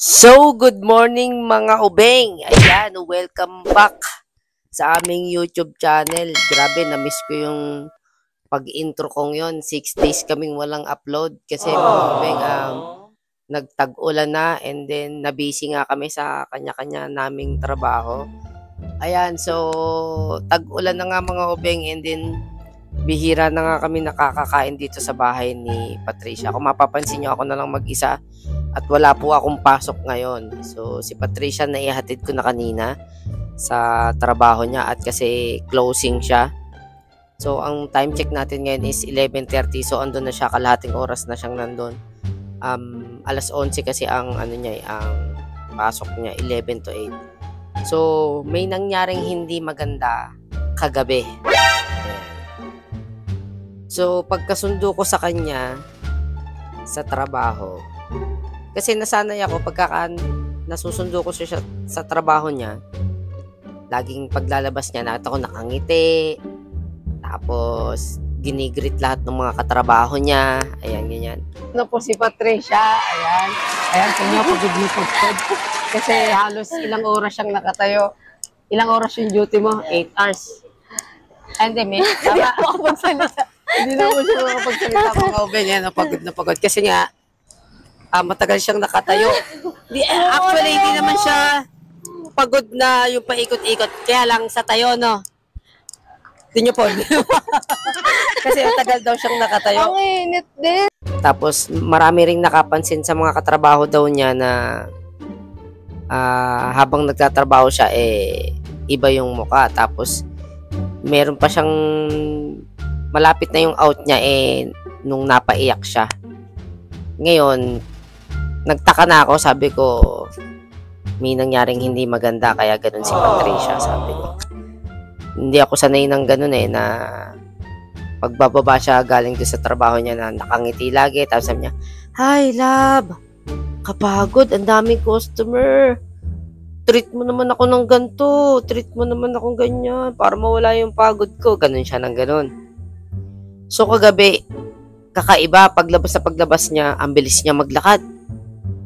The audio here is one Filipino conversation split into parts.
So, good morning mga ubeng. Ayan, welcome back sa aming YouTube channel. Grabe, na-miss ko yung pag-intro kong yon. 6 days kaming walang upload kasi mga ubeng, nagtag-ulan na and then nabisi nga kami sa kanya-kanya naming trabaho. Ayan, so tag-ulan na nga mga ubeng and then bihira na nga kami nakakakain dito sa bahay ni Patricia. Kung mapapansin nyo, ako na lang mag-isa at wala po akong pasok ngayon. So, si Patricia na ihatid ko na kanina sa trabaho niya at kasi closing siya. So, ang time check natin ngayon is 11:30. So, andun na siya, kalahating oras na siyang nandun. Alas 11 kasi ang ang pasok niya, 11 to 8. So, may nangyaring hindi maganda kagabi. So, pagkasundo ko sa kanya sa trabaho, kasi nasanay ako pagka nasusundo ko siya sa trabaho niya, laging paglalabas niya, nakita ko nakangiti, tapos ginigrit lahat ng mga katrabaho niya, ayan, ganyan. Ano po si Patricia, ayan, kanya pagod mo pagod. Kasi halos ilang oras siyang nakatayo. Ilang oras yung duty mo? 8 hours. And then, tama ako magsalita. Hindi na mo siya makapagsalita mga ubeng, yan, na pagod. Kasi nga, matagal siyang nakatayo. Actually, hindi naman siya pagod na yung paikot-ikot. Kaya lang sa tayo, no? Hindi niyo po. Kasi matagal daw siyang nakatayo. Ang init din. Tapos, marami ring nakapansin sa mga katrabaho daw niya na habang nagtatrabaho siya, iba yung muka. Tapos, meron pa siyang malapit na yung out niya, nung napaiyak siya. Ngayon, nagtaka na ako, sabi ko, may nangyaring hindi maganda, kaya ganun si Patricia, sabi ko. Hindi ako sanay ng ganun na pagbababa siya galing doon sa trabaho niya na nakangiti lagi, tapos sabi niya, "Hi, love, kapagod, ang daming customer. Treat mo naman ako ng ganito, treat mo naman ako ganyan, para mawala yung pagod ko." Ganun siya ng ganun. So, kagabi, kakaiba, paglabas niya, ang bilis niya maglakad.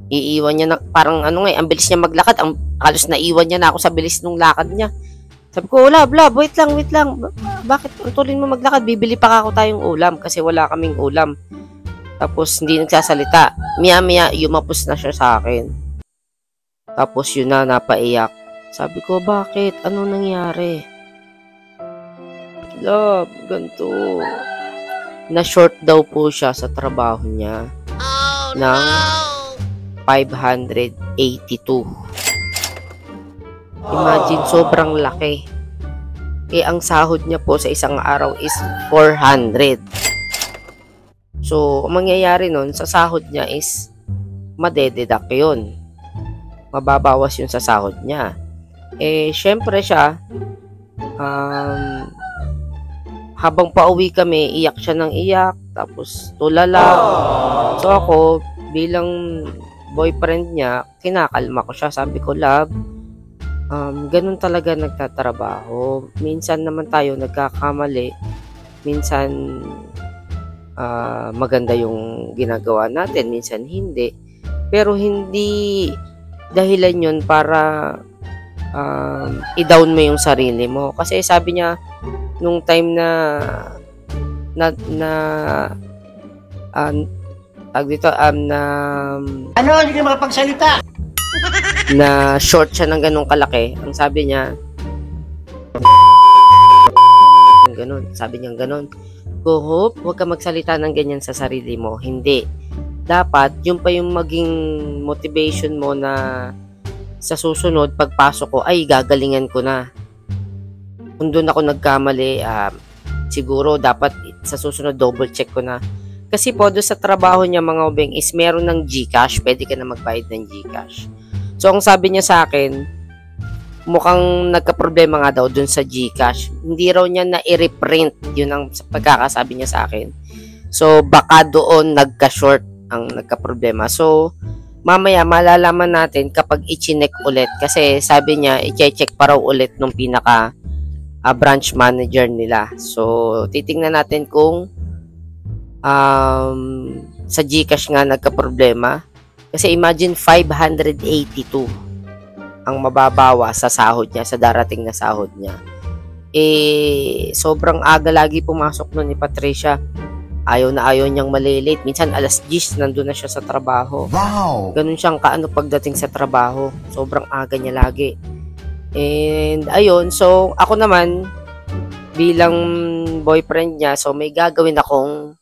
Iiwan niya na, parang ang bilis niya maglakad, halos naiwan niya na ako sa bilis nung lakad niya. Sabi ko, love, wait lang. Bakit tulin mo maglakad? Bibili pa ako tayong ulam kasi wala kaming ulam. Tapos, hindi nagsasalita. Maya, yumapos na siya sa akin. Tapos, yun na, napaiyak. Sabi ko, bakit? Ano nangyari? Love, ganito. Na-short daw po siya sa trabaho niya ng 582. Imagine, sobrang laki. Ang sahod niya po sa isang araw is 400. So, ang mangyayari nun, sa sahod niya is madededuct yun. Mababawas yun sa sahod niya. Syempre siya, habang pauwi kami, iyak siya ng iyak, tapos tulala. So ako, bilang boyfriend niya, kinakalma ko siya. Sabi ko, love, ganun talaga nagtatrabaho. Minsan naman tayo nagkakamali. Minsan, maganda yung ginagawa natin. Minsan hindi. Pero hindi dahilan yun para i-down mo yung sarili mo. Kasi sabi niya, nung time tag dito, ano, hindi ka makapagsalita? na short siya ng ganong kalaki. Ang sabi niya, sabi niya ganon, "Go hope, huwag ka magsalita ng ganyan sa sarili mo." Hindi. Dapat, yun pa yung maging motivation mo na sa susunod, pagpasok ko, ay, gagalingan ko na. Kung doon ako nagkamali, siguro dapat sa susunod double check ko na. Kasi po doon sa trabaho niya mga ubeng is meron ng GCash, pwede ka na magbayad ng GCash. So ang sabi niya sa akin, mukhang nagka-problema nga daw doon sa GCash. Hindi raw niya na i-reprint, yun ang pagkakasabi niya sa akin. So baka doon nagka-short ang nagka-problema. So mamaya malalaman natin kapag i-check ulit kasi sabi niya i-check pa raw ulit nung pinaka branch manager nila. So, titingnan natin kung sa GCash nga nagka-problema Kasi imagine 582 ang mababawa sa sahod niya, sa darating na sahod niya. Sobrang aga lagi pumasok nun ni Patricia. Ayaw na ayaw niyang malilate. Minsan alas 10 nandun na siya sa trabaho. Wow! Ganun siyang kaano pagdating sa trabaho. Sobrang aga niya lagi. And ayun, so ako naman bilang boyfriend niya, so may gagawin akong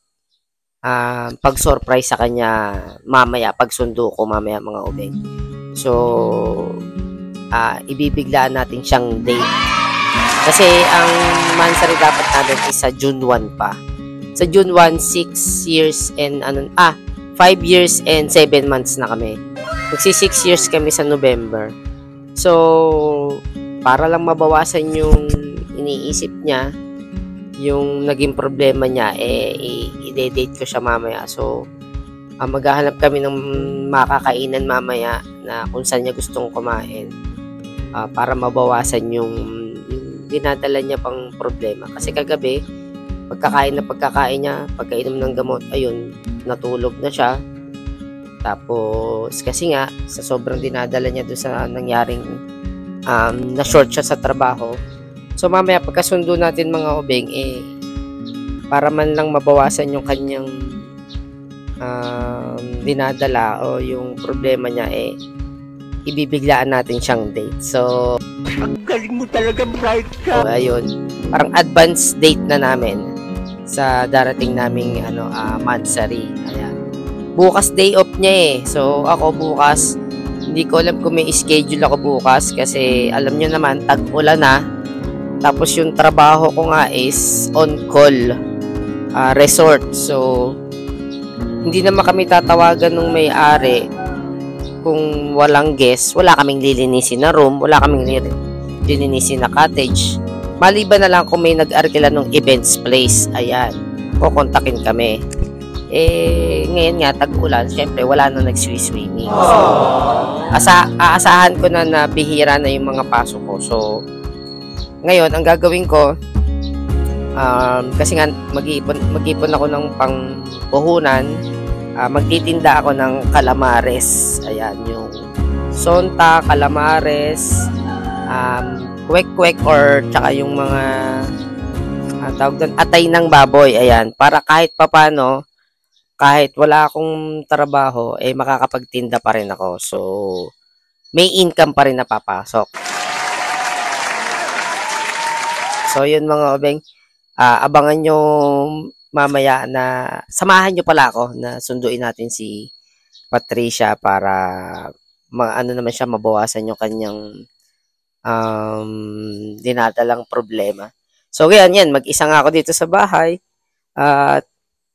pag-surprise sa kanya mamaya, pagsundo ko mamaya mga ubeng. So ibibiglaan natin siyang date. Kasi ang mansari dapat natin is sa June 1 pa. Sa June 1, 6 years and 5 years and 7 months na kami. Magsi 6 years kami sa November. So, para lang mabawasan yung iniisip niya, yung naging problema niya, i-date ko siya mamaya. So, maghahanap kami ng makakainan mamaya na kung saan niya gustong kumain para mabawasan yung dinadala niya pang problema. Kasi kagabi, pagkakain niya, pagkainom ng gamot, ayun, natulog na siya. Tapos, kasi nga, sa sobrang dinadala niya doon sa nangyaring na-short siya sa trabaho. So, mamaya, pagkasundo natin mga ubeng, para man lang mabawasan yung kanyang dinadala o yung problema niya, ibibiglaan natin siyang date. So, Ang galing mo talaga, bright ka! so ayun, parang advance date na namin sa darating naming mansari. Ayan. Bukas day off niya So ako bukas, hindi ko alam kung may schedule ako bukas kasi alam nyo naman, tag-ulan na. Tapos yung trabaho ko nga is on call resort. So hindi naman kami tatawagan ng may-ari kung walang guest. Wala kaming lilinisin na room, wala kaming lilinisin na cottage. Maliban na lang kung may nag-arkila ng events place, ayan, kukontakin kami. Ngayon nga, tag-ulan, syempre, wala na nag-swimming. So, aasahan ko na bihira na yung mga pasok ko. So, ngayon, ang gagawin ko, kasi nga, mag-ipon ako ng pangpuhunan, magtitinda ako ng calamares. Ayan, yung sonta, calamares, kwek-kwek or tsaka yung mga tawag doon, atay ng baboy. Ayan, para kahit papano, kahit wala akong trabaho, makakapagtinda pa rin ako. So, may income pa rin na papasok. So, yun mga obeng, abangan nyo mamaya na, samahan nyo pala ako na sunduin natin si Patricia para naman siya, mabawasan yung kanyang dinadalang problema. So, yan, mag-isa nga ako dito sa bahay at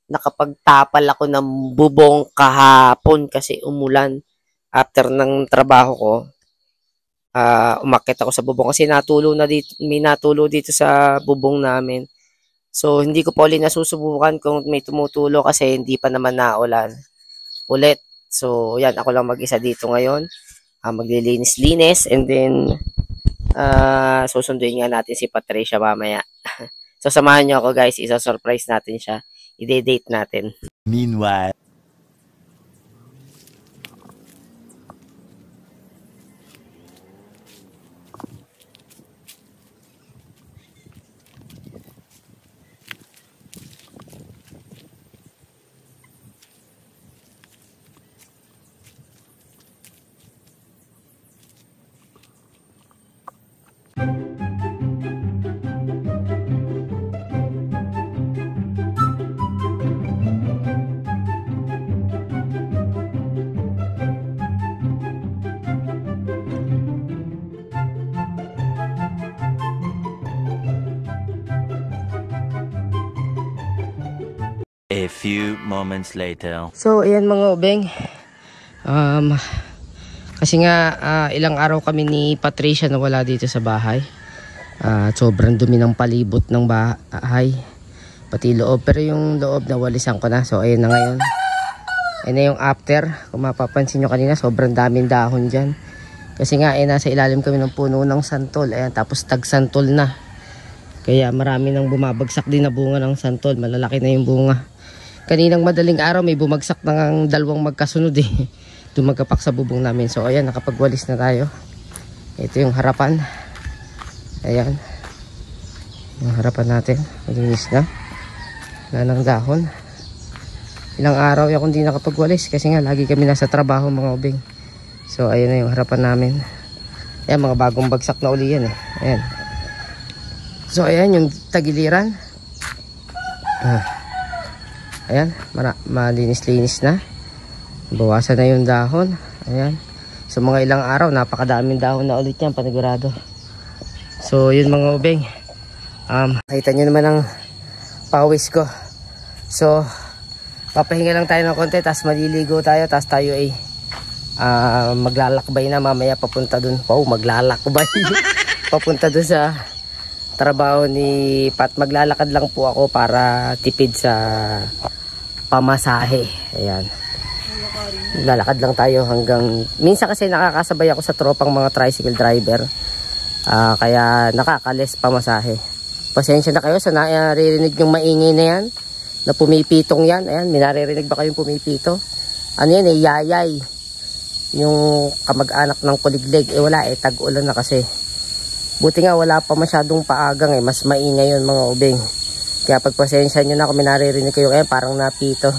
nakapagtapal ako ng bubong kahapon kasi umulan. After ng trabaho ko, umakyat ako sa bubong kasi may natulo dito sa bubong namin. So, hindi ko pa ulit nasusubukan kung may tumutulo kasi hindi pa naman naulan ulit. So, yan, ako lang mag-isa dito ngayon. Maglilinis-linis and then susunduin nga natin si Patricia mamaya. So, samahan nyo ako guys, isa-surprise natin siya. I-date natin. Meanwhile, a few moments later. So, ayan mga ubeng. Kasi nga, ilang araw kami ni Patricia na wala dito sa bahay. Sobrang dumi ng palibot ng bahay. Pati loob. Pero yung loob, nawalisan ko na. So, ayan na ngayon. Ayan na yung after. Kung mapapansin nyo kanina, sobrang daming dahon dyan. Kasi nga, nasa ilalim kami ng puno ng santol. Ayan, tapos tag-santol na. Kaya marami nang bumabagsak din na bunga ng santol. Malalaki na yung bunga. Kaninang madaling araw may bumagsak ng dalawang magkasunod dumagapak sa bubong namin. So ayan, nakapagwalis na tayo. Ito yung harapan. Ayan. Yung harapan natin. Malinis na. Wala ng dahon. Ilang araw akong hindi nakapagwalis kasi nga lagi kami nasa trabaho mga ubing. So ayun na yung harapan namin. Ayan, mga bagong bagsak na uli yan eh. Ayan. So ayan yung tagiliran. Ayan, malinis-linis na. Bawasan na yung dahon. Ayan. So mga ilang araw, napakadaming dahon na ulit yan, panigurado. So yun mga ubing. Nakita nyo naman ang pawis ko. So papahinga lang tayo ng konti, tapos maliligo tayo, tapos tayo ay maglalakbay na mamaya papunta dun. Maglalakbay. Papunta dun sa trabaho ni Pat. Maglalakad lang po ako para tipid sa pamasahe. Ayan. Maglalakad lang tayo hanggang... Minsan kasi nakakasabay ako sa tropang mga tricycle driver. Kaya nakakalis pamasahe. Pasensya na kayo sa naririnig yung maingay na yan. Na pumipitong yan. Ayan, minaririnig ba kayong pumipito? Ano yan eh, yayay. Yung kamag-anak ng kuliglig. Wala eh, tag-ulan na kasi. Buti nga wala pa masyadong paagang eh. Mas maingay yun mga ubing. Kaya pagpasensya nyo na kung minaririnig kayo. Ayan, parang napito.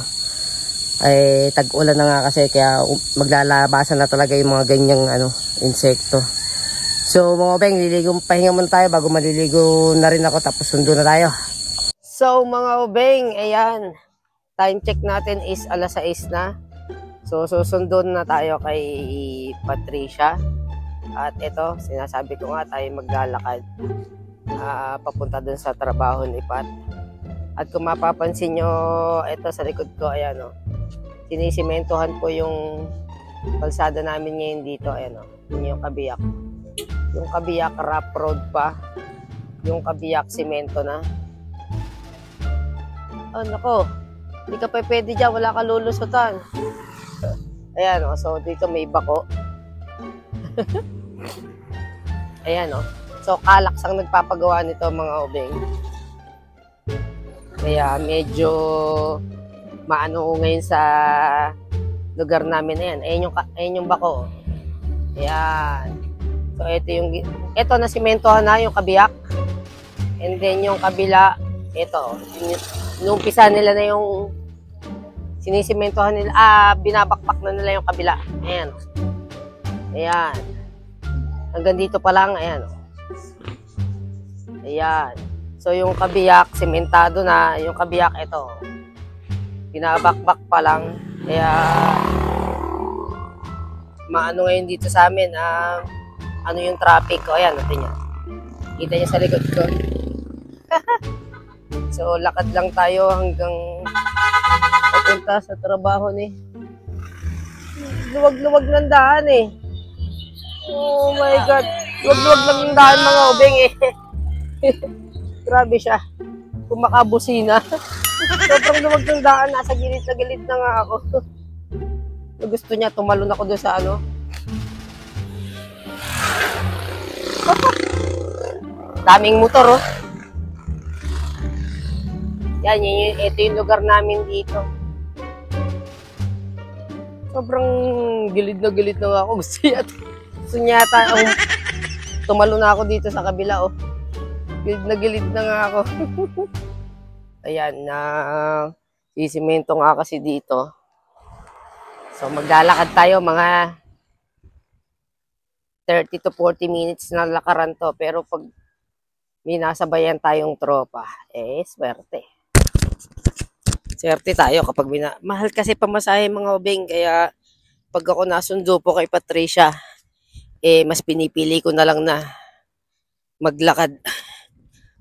Tag-ulan na nga kasi. Kaya maglalabasan na talaga yung mga ganyang insekto. So mga ubing, pahinga muna tayo bago maliligo na rin ako. Tapos sundo na tayo. So mga ubeng, ayan, time check natin is 6:00 na. So susundo na tayo kay Patricia. At ito, sinasabi ko nga tayo maglalakad papunta dun sa trabaho ni Pat. At kung mapapansin nyo, ito sa likod ko, ayan o. Sinisimentohan po yung kalsada namin ngayon dito, ayan o. Yun yung kabiyak. Yung kabiyak rough road pa. Yung kabiyak simento na. Oh, nako. Hindi ka pa pwede dyan. Wala ka lulusutan. Ayan, oh. So, dito may bako. Ayan, oh. So, kalaks ang nagpapagawa nito, mga ubeng. Kaya, medyo maano ko ngayon sa lugar namin. Ayan. Ayan yung bako. Ayan. So, ito na simentohan na yung kabiyak. And then, yung kabila, ito. Inumpisa nila na yung sinisimentohan nila, binabakpak na nila yung kabila. Ayan. Ayan. Hanggang dito pa lang, ayan. Ayan. So yung kabiyak, sementado na. Yung kabiyak, ito. Binabakbak pa lang. Kaya, maano ngayon dito sa amin, ano yung traffic ko. Ayan, natin yan. Kita niyo sa likod ko. So, lakad lang tayo hanggang papunta sa trabaho ni. Luwag-luwag ng daan eh. Oh my God. Luwag-luwag lang yung daan mga ubeng eh. Grabe siya. Kumakabusina. Sobrang luwag ng daan. Nasa gilid na gilid na nga ako. Gusto niya, tumalon ako doon sa daming motor oh. Yan, ito yung lugar namin dito. Sobrang gilid na nga ako. Gusto niya yata tumalo na ako dito sa kabila, oh. Gilid na nga ako. Ayan, sisimento nga kasi dito. So, maglalakad tayo mga 30 to 40 minutes na lakaran to. Pero pag may nasabayan tayong tropa, swerte. Swerte tayo kapag mahal kasi pamasahe mga ubeng. Kaya pag ako nasundo po kay Patricia, mas pinipili ko na lang na maglakad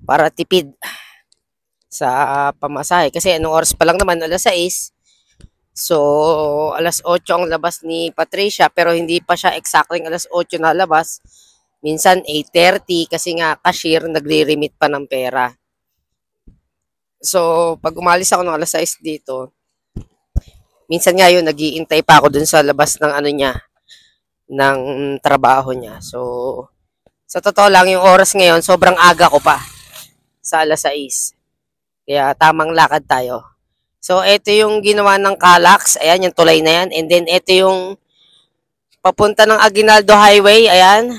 para tipid sa pamasahe. Kasi anong oras pa lang naman, 6:00. So, 8:00 ang labas ni Patricia, pero hindi pa siya exactly 8:00 na labas. Minsan 8:30 kasi nga cashier nagre-remit pa ng pera. So, pag umalis ako ng 6:00 dito, minsan nga yun, nag-iintay pa ako dun sa labas ng ng trabaho niya. So, sa totoo lang, yung oras ngayon, sobrang aga ko pa sa 6:00. Kaya tamang lakad tayo. So, ito yung ginawa ng Calax. Ayan, yung tulay na yan. And then, ito yung papunta ng Aguinaldo Highway, ayan.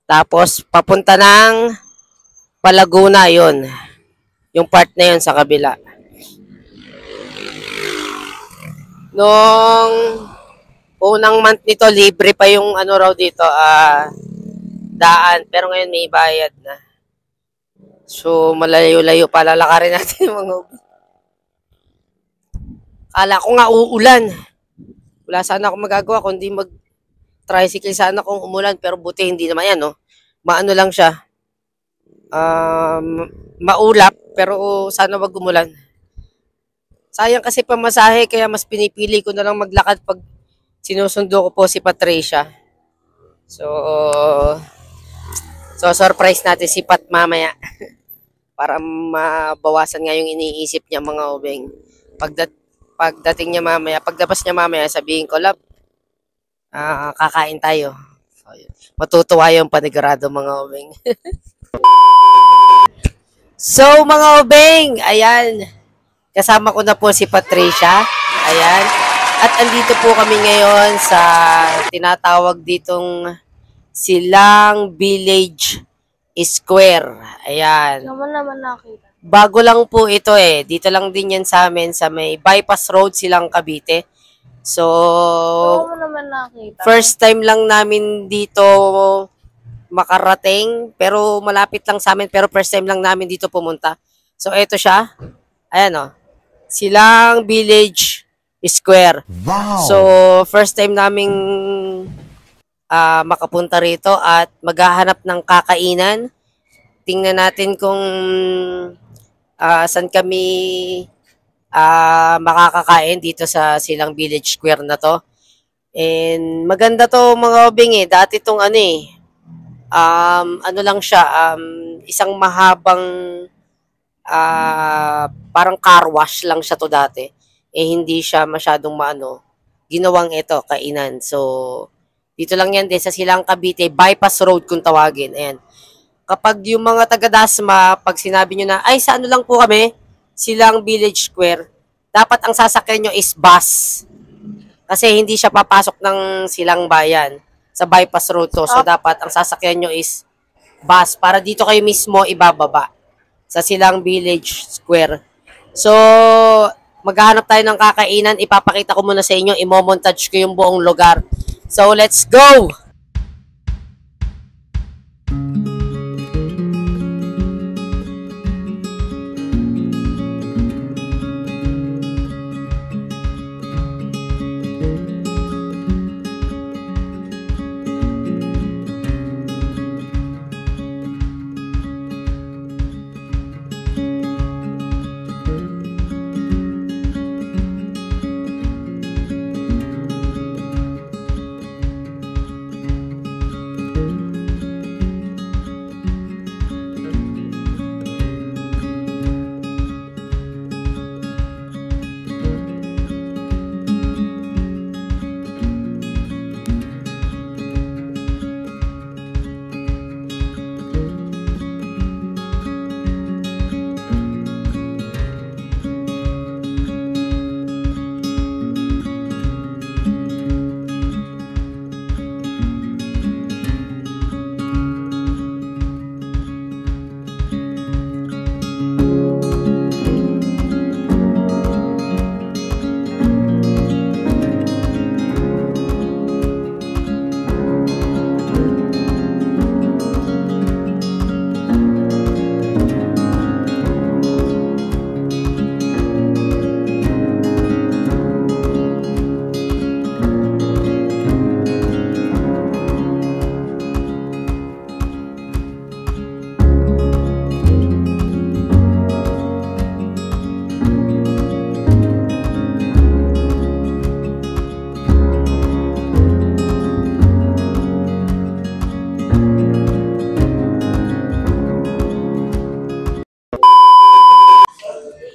Tapos, papunta ng Palaguna, yun. Yung part na yun sa kabila. Nung unang month nito, libre pa yung ano raw dito, daan. Pero ngayon may bayad na. So, malayo-layo pa. Lalakarin natin yung mga ubi. Kala ko nga uulan. Wala sana akong magagawa kundi mag-tricycle sana kung umulan. Pero buti hindi naman yan, no? Maano lang siya. Maulap, pero sana wag umulan. Sayang kasi pamasahe, kaya mas pinipili ko na lang maglakad pag sinusundo ko po si Patricia. So surprise natin si Pat mamaya. Para mabawasan nga yung iniisip niya, mga ubeng. Pagdating niya mamaya, pagdapas niya mamaya, sabihin ko, love, kakain tayo. So, matutuwa yung panigurado, mga ubeng. So, mga ubeng, ayan. Kasama ko na po si Patricia. Ayan. At andito po kami ngayon sa tinatawag ditong Silang Village Square. Ayan. Naman nakita. Bago lang po ito eh. Dito lang din yan sa amin sa may Bypass Road, Silang Cavite. So, Naman nakita. first time lang namin dito makarating. Pero malapit lang sa amin. Pero first time lang namin dito pumunta. So, ito siya. Ayan o. Silang Village Square. Wow! So, first time naming makapunta rito at maghahanap ng kakainan. Tingnan natin kung saan kami makakakain dito sa Silang Village Square na to. And maganda to, mga obing eh. Dati tong ano eh. Ano lang siya, isang mahabang parang car wash lang siya to dati. Eh hindi siya masyadong maano. Ginawang ito, kainan. So, dito lang yan din sa Silang Cavite, Bypass Road kung tawagin. Ayan. Kapag yung mga taga-Dasma, pag sinabi nyo na, ay, sa ano lang po kami, Silang Village Square, dapat ang sasakyan nyo is bus. Kasi hindi siya papasok ng Silang Bayan. Sa Bypass Road to. So, dapat ang sasakyan nyo is bus. Para dito kayo mismo ibababa sa Silang Village Square. So, maghahanap tayo ng kakainan. Ipapakita ko muna sa inyo. Imo-montage ko yung buong lugar. So, let's go!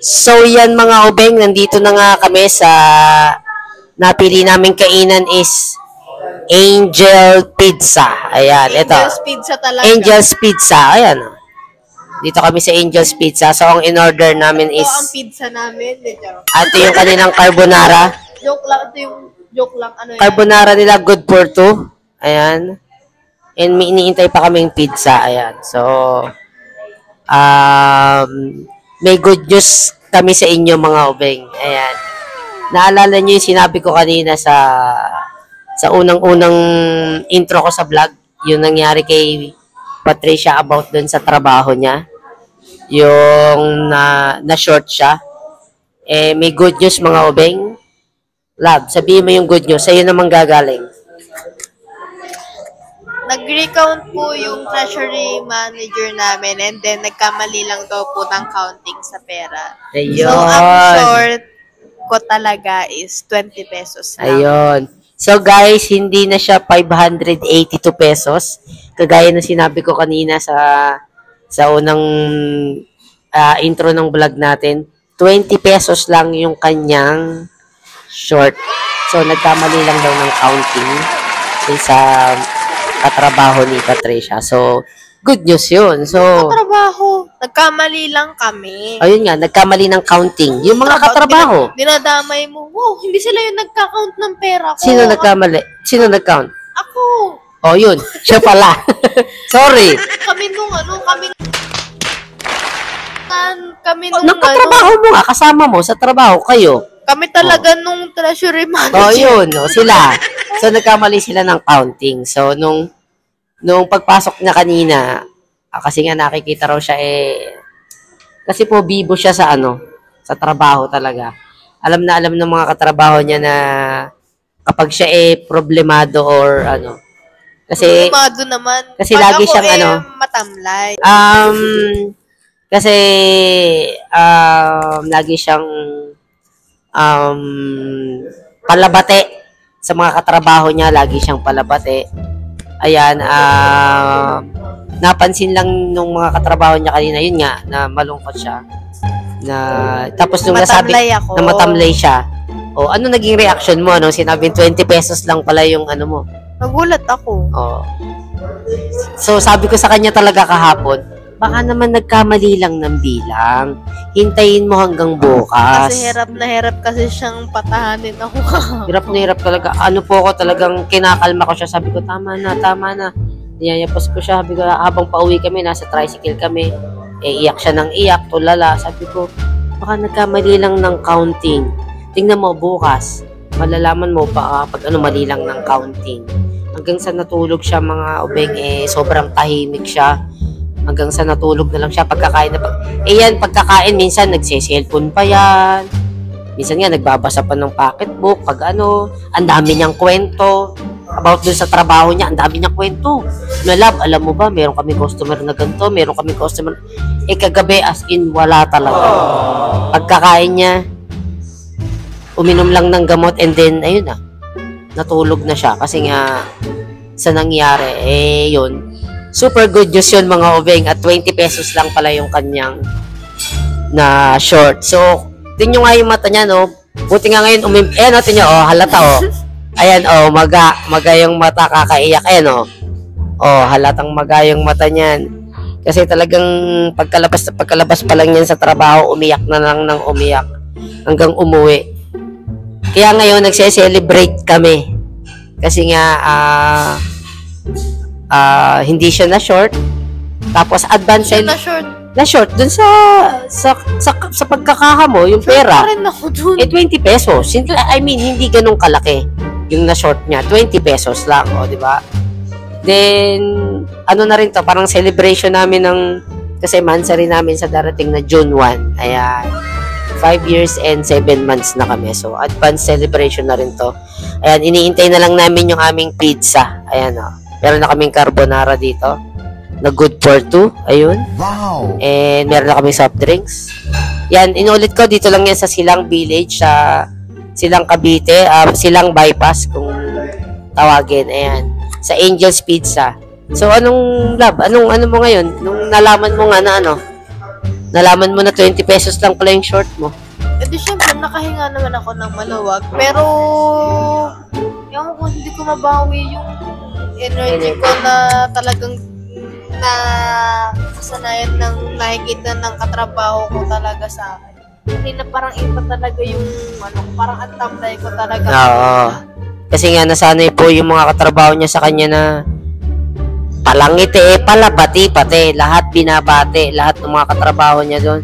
So, yan mga ubeng, nandito na nga kami sa napili namin kainan is Angel Pizza. Ayan, ito. Angel's Pizza talaga. Angel's Pizza. Ayan. Dito kami sa Angel's Pizza. So, ang in-order namin is Ito ang pizza namin. Medyo. ito yung kanilang carbonara. Joke lang. Ito yung joke lang. Ano yan? Carbonara nila, good for two. Ayan. And may iniintay pa kaming pizza. Ayan. So, may good news kami sa inyo mga ubeng. Ayan. Naalala niyo yung sinabi ko kanina sa unang-unang intro ko sa vlog, yung nangyari kay Patricia about dun sa trabaho niya. Yung na-short siya. Eh, may good news mga ubeng. Love, sabihin mo yung good news. Sa'yo naman gagaling. Nag-recount po yung treasury manager namin and then nagkamali lang daw po ng counting sa pera. Ayun. So, ang short ko talaga is 20 pesos lang. Ayun. So guys, hindi na siya 582 pesos. Kagaya ng sinabi ko kanina sa unang intro ng vlog natin. 20 pesos lang yung kanyang short. So nagkamali lang daw ng counting sa katrabaho ni Patricia. So good news yun. So Katrabaho. Nagkamali lang kami. ayun nga, nagkamali ng counting. Yung mga katrabaho. Dinadamay mo. Wow, hindi sila yung nagka-count ng pera ko. Sino nagkamali? Sino nag-count? Ako. Oh, yun. Siya pala. Sorry. Kami nung Nagkatrabaho mo nga, kasama mo sa trabaho, kayo. kami talaga nung treasury manager. Oh, yun. Oh, sila. So, nagkamali sila ng counting. So, nung pagpasok niya kanina, kasi nga nakikita raw siya kasi po bibo siya sa sa trabaho talaga. Alam na alam ng mga katrabaho niya na kapag siya problemado or kasi Problemado naman. kasi Pag lagi ako siyang matamlay. kasi lagi siyang palabate sa mga katrabaho niya, lagi siyang palabate. Ayan, napansin lang nung mga katrabaho niya kanina, yun nga, na malungkot siya. Tapos nung nasabi ako. na matamlay siya, ano naging reaction mo nung sinabing 20 pesos lang pala yung mo? Nagulat ako. So, sabi ko sa kanya talaga kahapon, baka naman nagkamali lang ng bilang. Hintayin mo hanggang bukas. Kasi hirap na hirap kasi siyang patahanin ako. Hirap na hirap talaga. Po ako talagang kinakalma ko siya. Sabi ko, tama na. Niyayapos ko siya. Sabi ko, habang pauwi kami, nasa tricycle kami. Iyak siya ng iyak, tulala. Sabi ko, baka nagkamali lang ng counting. Tingnan mo bukas. Malalaman mo pa pag mali lang ng counting. Hanggang sa natulog siya mga ubeng, sobrang tahimik siya. Hanggang sa natulog na lang siya pagkakain na yan, pagkakain, minsan nagse-cellphone pa yan. Minsan nga, nagbabasa pa ng pocketbook, pag ang dami niyang kwento. About dun sa trabaho niya, ang dami niyang kwento. Love, alam mo ba, meron kami customer na ganito, meron kami customer, kagabi, as in, wala talaga. Pagkakain niya, uminom lang ng gamot, and then, ayun na, natulog na siya. Kasi nga, sa nangyari, yun, super good news yun mga ubeng at 20 pesos lang pala yung kanyang na short. So, tingnan nyo nga yung mata niya, no? Buti nga ngayon, natin nyo, halata, Ayan, maga yung mata, kakaiyak, halatang maga yung mata niyan. Kasi talagang pagkalabas pa lang yan sa trabaho, umiyak na lang ng umiyak hanggang umuwi. Kaya ngayon, nagse-celebrate kami. Kasi nga, hindi siya na short. Tapos advance na short dun sa pagkakaha mo yung pera. Pa rin ako dun. 20 pesos. I mean, hindi ganun kalaki yung na short niya. 20 pesos lang, di ba? Then na rin to, parang celebration namin kasi mansari namin sa darating na June 1. Ayan. 5 years and 7 months na kami. So, advance celebration na rin to. Ayan, iniintay na lang namin yung aming pizza. Ayan, meron na kaming carbonara dito na good for two. Ayun. Wow! And meron na kaming soft drinks. Yan, inulit ko, dito lang yan sa Silang Village, sa Silang Cavite, Silang Bypass, kung tawagin. Ayan. Sa Angel's Pizza. So, anong mo ngayon? Nung nalaman mo nga na nalaman mo na 20 pesos lang pala yung short mo. Di syempre, nakahinga naman ako ng maluwag. Pero, hindi ko mabawi yung energy ko na talagang kasanayan ng nakikita ng katrabaho ko talaga sa akin. Hindi na parang iba talaga yung, parang ang tamlay ko talaga. Oo. Kasi nga, nasanay po yung mga katrabaho niya sa kanya na palangiti, palabati, pati. Lahat binabati. Lahat ng mga katrabaho niya doon.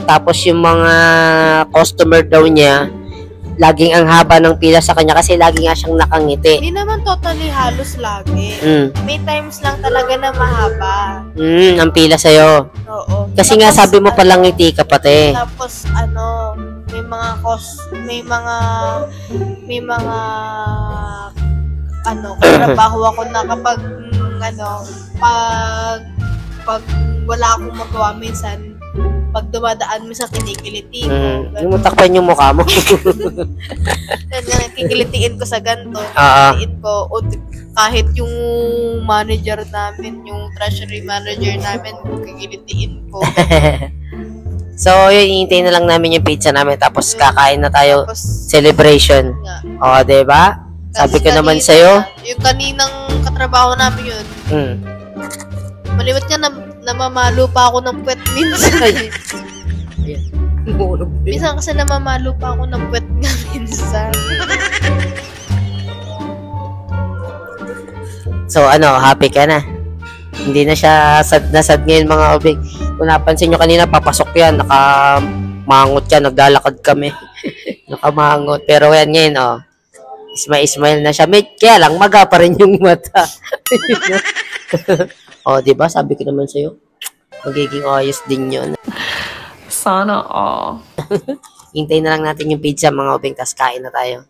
Tapos yung mga customer daw niya, laging ang haba ng pila sa kanya kasi lagi nga siyang nakangiti. Hindi naman totally halos lagi. May times lang talaga na mahaba. Ang pila sa'yo. Oo. Kasi Tapos, nga sabi mo palangiti ka pati. Tapos may mga katrabaho ako na kapag pag wala akong magawa minsan, pag dumadaan mo sa kinikiliti ko. Yung matakpan yung mukha mo. Kikilitiin ko sa ganito. Oo. Kikilitiin ko. Kahit yung manager namin, yung treasury manager namin, kikilitiin ko. So, yun, hihintayin na lang namin yung pizza namin tapos kakain na tayo. Tapos, Celebration. nga. O, diba? Sabi ko naman sa'yo. Yung kaninang katrabaho namin yun, maliwat niya namamalo pa ako ng puwet minsan. Minsan kasi namamalo pa ako ng puwet nga minsan. So, happy ka na? Hindi na siya sad na sad ngayon, mga obing. Kung napansin nyo kanina, papasok yan. Nakamangot yan. Naglalakad kami. Nakamangot. Pero yan ngayon, Smile na siya. Kaya lang, maga pa rin yung mata. Diba? Sabi ko naman sa'yo, magiging ayos din yun. Sana all. Hintayin na lang natin yung pizza, mga obing, tas kain na tayo.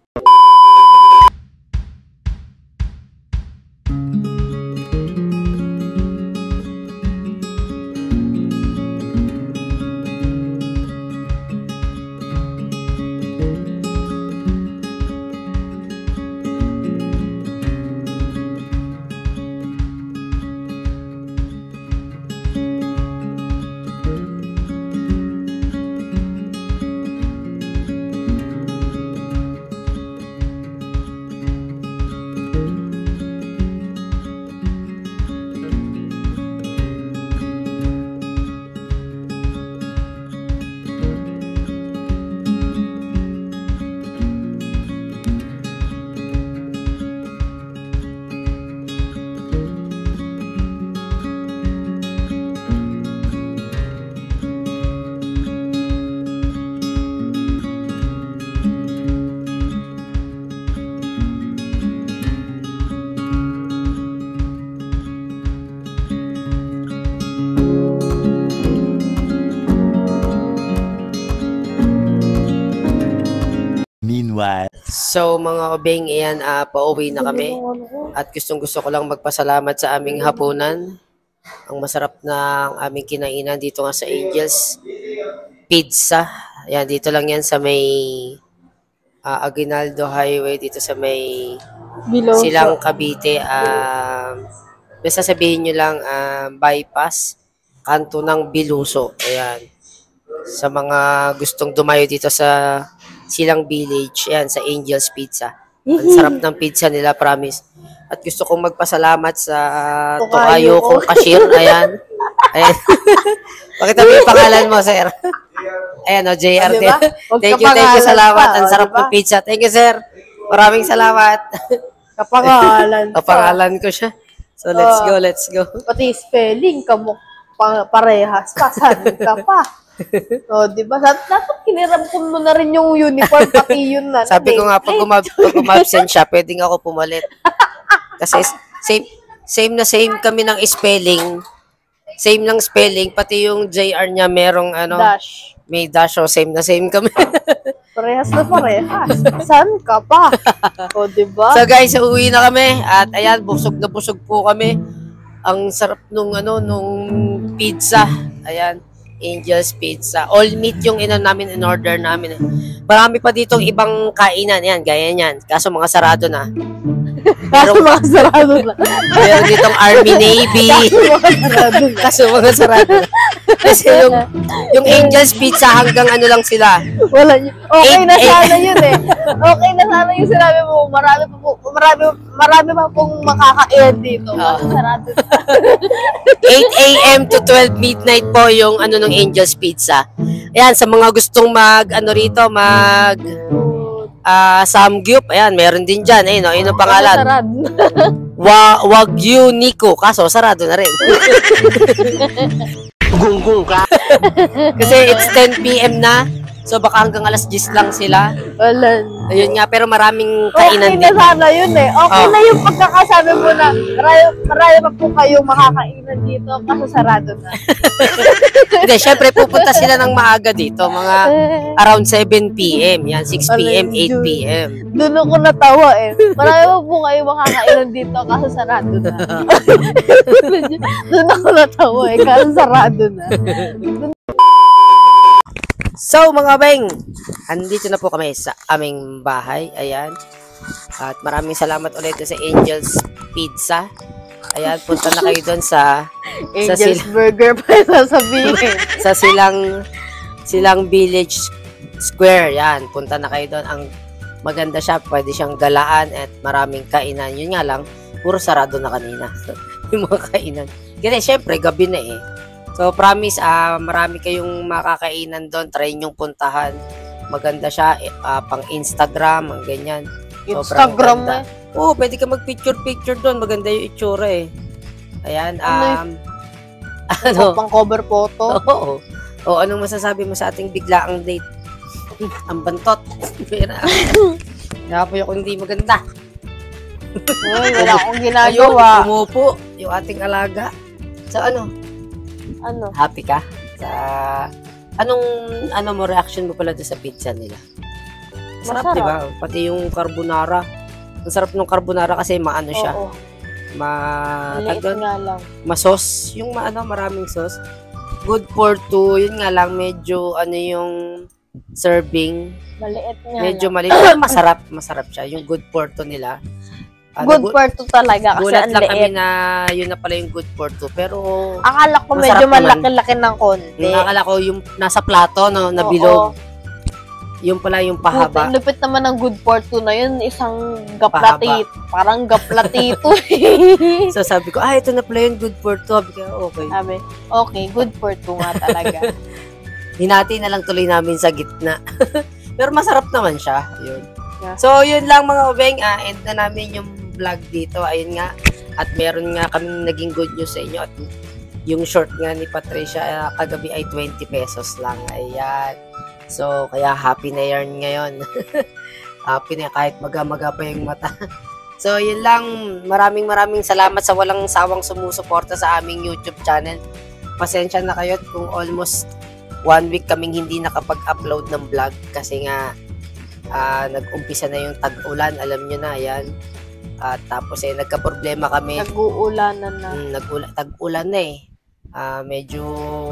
Meanwhile. So, mga obeng, ayan, pauwi na kami. At gusto ko lang magpasalamat sa aming hapunan. Ang masarap na aming kinainan dito nga sa Angels Pizza. Ayan, dito lang yan sa may Aguinaldo Highway, dito sa may Silang Cavite. Basta sabihin nyo lang, bypass, kanto ng Biluso. Ayan. Sa mga gustong dumayo dito sa Silang Village, ayan, sa Angels Pizza. Ang sarap ng pizza nila, promise. At gusto kong magpasalamat sa tukayo kong cashier. Ayan. Ayan. Pakita mo yung pangalan mo, sir. Ayan, JRT. Diba? Thank you, salamat. Ang sarap ng pizza. Thank you, sir. Maraming salamat. Kapangalan ko siya. So, let's go. Pati spelling, parehas. Pasan ka pa. Diba? Dapat kiniram ko mo na rin yung uniform, pati yun na. Sabi ko nga, pag umabsent siya, pwedeng ako pumalit. Kasi same kami ng spelling. Same ng spelling, pati yung JR niya merong Dash. May dash, so same kami. Parehas na parehas. Saan ka pa? Diba? So guys, uwi na kami. At ayan, busog na busog po kami. Ang sarap nung pizza. Ayan. Angels Pizza. All meat yung in order namin. Marami pa ditong ibang kainan. Yan, gaya niyan. Kaso mga sarado na. Mga sarado na. Meron ditong Army Navy. Kaso mga sarado na. Kasi yung Angels Pizza hanggang lang sila. Wala niyo. Okay na sana yun eh. Okay na sana yung sinabi mo. Marami pa pong makakain dito. Sarado na. 8 a.m. to 12 midnight po yung ng Angels Pizza. Ayan, sa mga gustong samgyup, ayan, meron din dyan. Ayun, ayun ang pangalan. Sarad. Wagyu Nico. Kaso, sarado na rin. Gunggong ka. Kasi it's 10 p.m. na. So, baka hanggang alas 10 lang sila. Wala. Ayun nga, pero maraming Okay kainan na din. sana yun eh. Okay na yung pagkakasabi mo na marami pa po kayong makakainan dito kaso sarado na. Hindi, syempre pupunta sila ng maaga dito. Mga around 7 p.m. Yan, 6 p.m., 8 p.m. Doon ako natawa eh. Marami pa po kayong makakainan dito kaso sarado na. Doon ako natawa eh kaso sarado na. So, mga beng, andito na po kami sa aming bahay. Ayan. At maraming salamat ulit sa Angel's Pizza. Ayan, punta na kayo doon sa Angel's Burger pa sasabihin. sa Silang Village Square. Yan, punta na kayo doon. Ang maganda siya, pwede siyang galaan at maraming kainan. Yun nga lang, puro sarado na kanina. Yung mga kainan. Kasi syempre, gabi na eh. So, promise, marami kayong makakainan doon. Try nyong puntahan. Maganda siya, pang Instagram, ang ganyan. Instagram eh. Oo, pwede ka mag-picture doon. Maganda yung itsura eh. Ayan, Pang cover photo. Oo. O, anong masasabi mo sa ating biglaang date? Ang bantot. Kaya po yung hindi maganda. Uy, wala akong ginagawa. Ayun, umupo yung ating alaga. So, ano? Happy ka? Anong mo reaction mo pala doon sa pizza nila? Masarap, Masarap. diba? Pati yung carbonara. Ang sarap ng carbonara kasi maano siya. Oo. Tag Maliit doon, nga lang. masos. Yung maraming sauce. Good for two. Yun nga lang, medyo yung serving. Maliit nga Medyo lang. maliit. Pero masarap siya. Yung good for two nila. Good for two talaga kasi Gulat ang lang kami liit. na yun na pala yung good for two. Pero, Akala ko Masarap medyo naman. malaki-laki ng konti. nakakala ko yung nasa plato, no, na Oo. bilog. Yung pala yung pahaba. Lupit naman ng good for two na yun. Isang Pahaba. gaplatit. Parang gaplatito. So sabi ko, ito na pala yung good for two. Sabi ko, okay. Sabi, okay, good for two nga talaga. Hinati na lang tuloy namin sa gitna. Pero masarap naman siya. Yun. Yeah. So, yun lang mga ubeng. End na namin yung vlog dito. Ayun nga. At meron nga kaming naging good news sa inyo. At yung short nga ni Patricia kagabi ay 20 pesos lang. Ayan. So, kaya happy na yarn ngayon. Happy na kahit maga-maga pa yung mata. So, yun lang. Maraming salamat sa walang sawang sumusuporta sa aming YouTube channel. Pasensya na kayo kung almost 1 week kaming hindi nakapag-upload ng vlog kasi nga nag-umpisa na yung tag-ulan. Alam nyo na, ayan. At tapos nagka-problema kami. Nag-uulanan na. Tag-ulan na eh. Medyo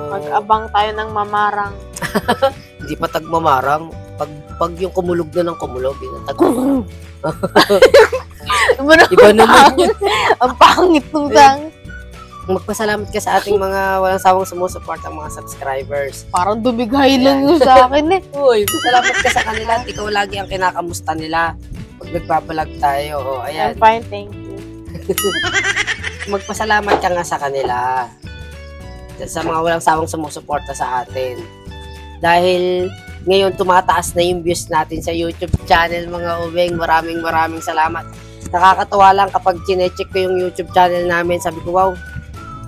Mag-abang tayo ng mamarang. hindi pa tagmamarang. Pag yung kumulog na ng kumulog, yun ang tag-ulan. Iba naman yun. Ang pangit nung sang. Magpasalamat ka sa ating mga walang sawang sumusuporta, mga subscribers. Parang dumigay lang yung sa akin eh. Uy, salamat ka sa kanila at ikaw lagi ang kinakamusta nila pag nagbabalag tayo. O, ayan. I'm fine, thank you. Magpasalamat ka nga sa kanila. Sa mga walang sawang sumusuporta sa atin. Dahil ngayon tumataas na yung views natin sa YouTube channel, mga ubeng. Maraming salamat. Nakakatuwa lang kapag chinecheck ko yung YouTube channel namin. Sabi ko, wow,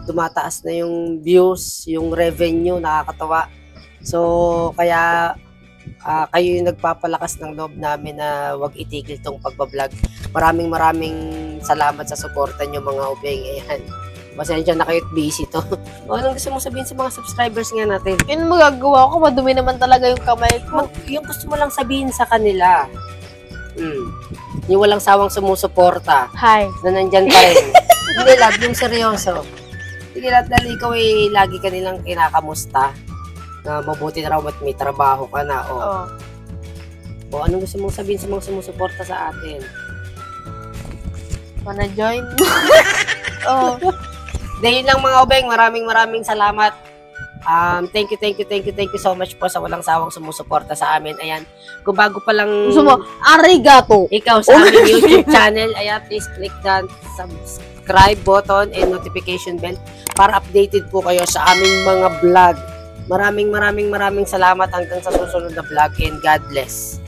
tumataas na yung views, yung revenue, nakakatawa. So, kaya kayo yung nagpapalakas ng loob namin na wag itigil tong pagbablog. Maraming salamat sa suporta nyo, mga ubeng. Ayan. Pasensya na kayo't busy to. Anong gusto mong sabihin sa mga subscribers nga natin? Yun magagawa ko, madumi naman talaga yung kamay ko. Yung gusto mo lang sabihin sa kanila. Yung walang sawang sumusuporta. Hi. Na nandyan pa rin. Hindi, love, yung seryoso. Sige, dahil ikaw ay lagi ka nilang kinakamusta. Na mabuti na raw at may trabaho ka na. O anong gusto mong sabihin sa mga sumusuporta sa atin? Wanna join? Dahil lang mga ubeng, maraming salamat. Thank you so much po sa walang sawang sumusuporta sa amin. Ayan, kung bago pa lang Gusto mo, arigato. ikaw sa aming YouTube channel, ayan, please click the subscribe button and notification bell para updated po kayo sa aming mga vlog. Maraming salamat hanggang sa susunod na vlog and God bless.